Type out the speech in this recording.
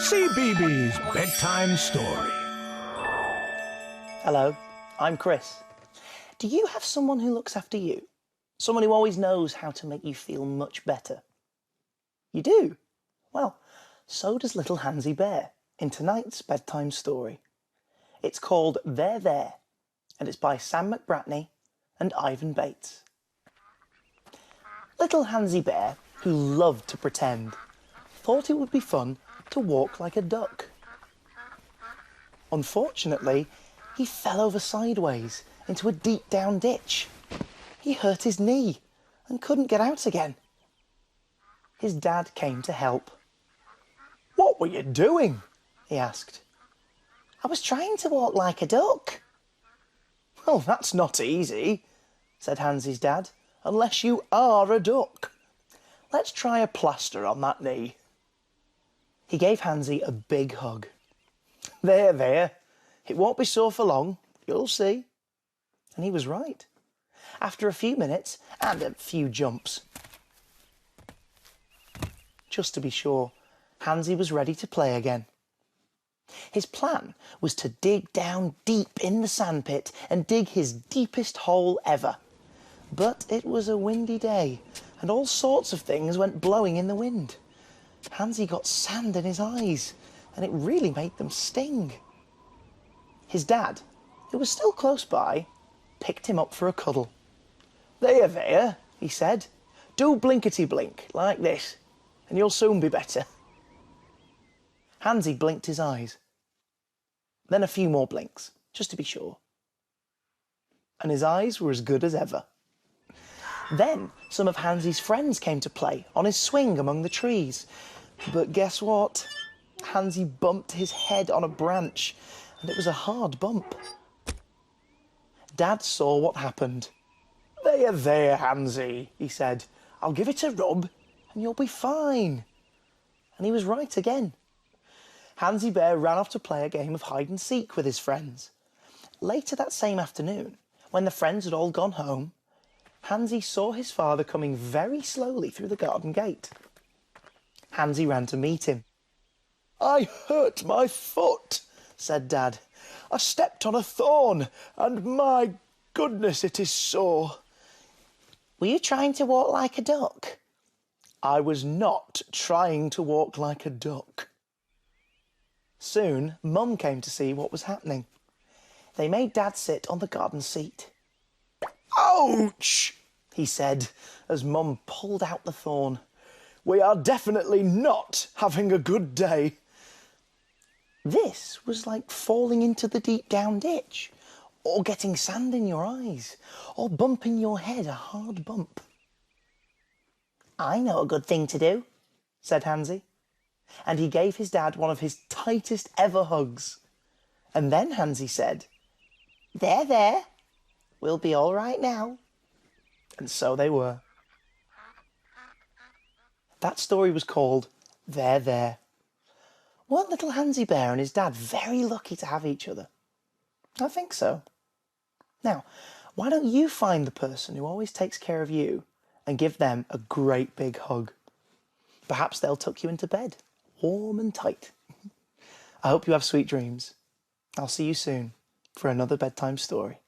Cbeebies Bedtime Story. Hello, I'm Chris. Do you have someone who looks after you? Someone who always knows how to make you feel much better? You do? Well, so does little Hansie Bear in tonight's bedtime story. It's called There There, and it's by Sam McBratney and Ivan Bates. Little Hansie Bear, who loved to pretend, thought it would be fun to walk like a duck. Unfortunately, he fell over sideways into a deep down ditch. He hurt his knee and couldn't get out again. His dad came to help. "What were you doing?" he asked. "I was trying to walk like a duck." "Well, that's not easy," said Hansie's dad, "unless you are a duck. Let's try a plaster on that knee." He gave Hansie a big hug. There, it won't be sore for long, you'll see." And he was right. After a few minutes and a few jumps, just to be sure, Hansie was ready to play again. His plan was to dig down deep in the sandpit and dig his deepest hole ever. But it was a windy day, and all sorts of things went blowing in the wind. Hansie got sand in his eyes, and it really made them sting. His dad, who was still close by, picked him up for a cuddle. There, he said. "Do blinkety-blink, like this, and you'll soon be better." Hansie blinked his eyes. Then a few more blinks, just to be sure. And his eyes were as good as ever. Then some of Hansie's friends came to play on his swing among the trees. But guess what? Hansie bumped his head on a branch, and it was a hard bump. Dad saw what happened. There, Hansie, he said. "I'll give it a rub, and you'll be fine." And he was right again. Hansie Bear ran off to play a game of hide and seek with his friends. Later that same afternoon, when the friends had all gone home, Hansie saw his father coming very slowly through the garden gate. Hansie ran to meet him. "I hurt my foot," said Dad. "I stepped on a thorn, and my goodness, it is sore." "Were you trying to walk like a duck?" "I was not trying to walk like a duck." Soon, Mum came to see what was happening. They made Dad sit on the garden seat. "Ouch!" he said, as Mum pulled out the thorn. "We are definitely not having a good day." This was like falling into the deep down ditch, or getting sand in your eyes, or bumping your head a hard bump. "I know a good thing to do," said Hansie, and he gave his dad one of his tightest ever hugs. And then Hansie said, There, we'll be all right now." And so they were. That story was called There. Weren't little Hansie Bear and his dad very lucky to have each other? I think so. Now, why don't you find the person who always takes care of you and give them a great big hug? Perhaps they'll tuck you into bed, warm and tight. I hope you have sweet dreams. I'll see you soon for another bedtime story.